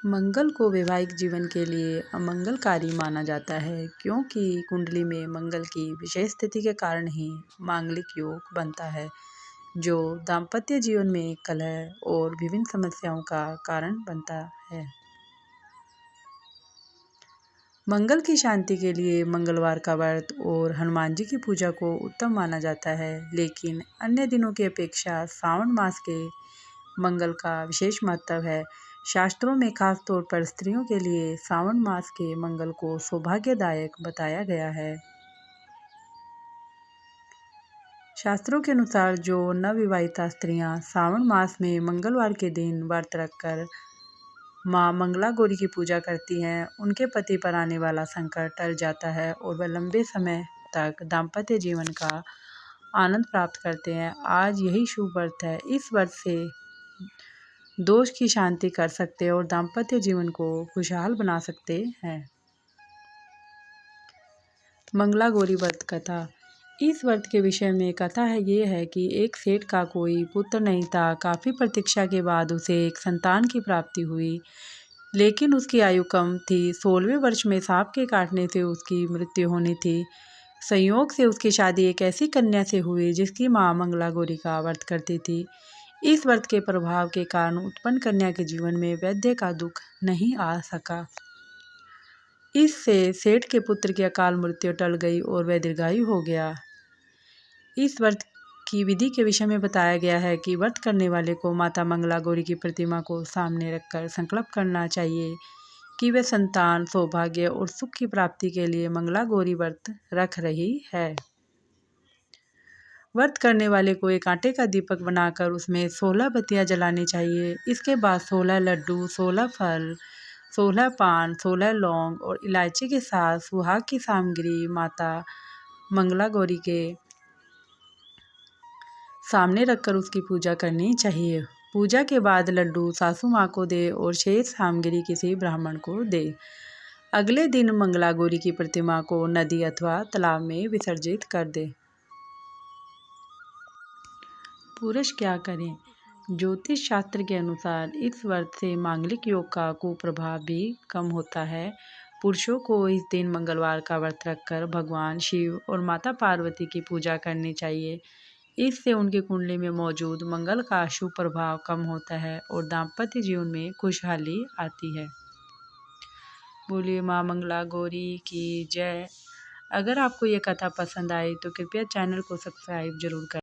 मंगल को वैवाहिक जीवन के लिए अमंगलकारी माना जाता है क्योंकि कुंडली में मंगल की विशेष स्थिति के कारण ही मांगलिक योग बनता है जो दाम्पत्य जीवन में कलह और विभिन्न समस्याओं का कारण बनता है। मंगल की शांति के लिए मंगलवार का व्रत और हनुमान जी की पूजा को उत्तम माना जाता है, लेकिन अन्य दिनों की अपेक्षा श्रावण मास के मंगल का विशेष महत्व है। शास्त्रों में खास तौर पर स्त्रियों के लिए श्रावण मास के मंगल को सौभाग्यदायक बताया गया है। शास्त्रों के अनुसार जो नवविवाहिता स्त्रियां श्रावण मास में मंगलवार के दिन व्रत रखकर माँ मंगला गौरी की पूजा करती हैं, उनके पति पर आने वाला संकट टल जाता है और वह लंबे समय तक दाम्पत्य जीवन का आनंद प्राप्त करते हैं। आज यही शुभ व्रत है। इस व्रत से दोष की शांति कर सकते हैं और दाम्पत्य जीवन को खुशहाल बना सकते हैं। मंगला गौरी व्रत कथा। इस व्रत के विषय में कथा है ये है कि एक सेठ का कोई पुत्र नहीं था। काफ़ी प्रतीक्षा के बाद उसे एक संतान की प्राप्ति हुई, लेकिन उसकी आयु कम थी। 16वें वर्ष में सांप के काटने से उसकी मृत्यु होनी थी। संयोग से उसकी शादी एक ऐसी कन्या से हुई जिसकी माँ मंगला गौरी का व्रत करती थी। इस व्रत के प्रभाव के कारण उत्पन्न कन्या के जीवन में वैद्य का दुख नहीं आ सका। इससे सेठ के पुत्र की अकाल मृत्यु टल गई और वह दीर्घायु हो गया। इस व्रत की विधि के विषय में बताया गया है कि व्रत करने वाले को माता मंगला गौरी की प्रतिमा को सामने रखकर संकल्प करना चाहिए कि वह संतान, सौभाग्य और सुख की प्राप्ति के लिए मंगला गौरी व्रत रख रही है। व्रत करने वाले को एक आटे का दीपक बनाकर उसमें 16 बत्तियां जलानी चाहिए। इसके बाद 16 लड्डू, 16 फल, 16 पान, 16 लौंग और इलायची के साथ सुहाग की सामग्री माता मंगला गौरी के सामने रखकर उसकी पूजा करनी चाहिए। पूजा के बाद लड्डू सासू माँ को दे और शेष सामग्री किसी ब्राह्मण को दे। अगले दिन मंगला गौरी की प्रतिमा को नदी अथवा तालाब में विसर्जित कर दे। पुरुष क्या करें? ज्योतिष शास्त्र के अनुसार इस व्रत से मांगलिक योग का कुप्रभाव भी कम होता है। पुरुषों को इस दिन मंगलवार का व्रत रखकर भगवान शिव और माता पार्वती की पूजा करनी चाहिए। इससे उनकी कुंडली में मौजूद मंगल का अशुभ प्रभाव कम होता है और दाम्पत्य जीवन में खुशहाली आती है। बोलिए माँ मंगला गौरी की जय। अगर आपको ये कथा पसंद आई तो कृपया चैनल को सब्सक्राइब जरूर करें।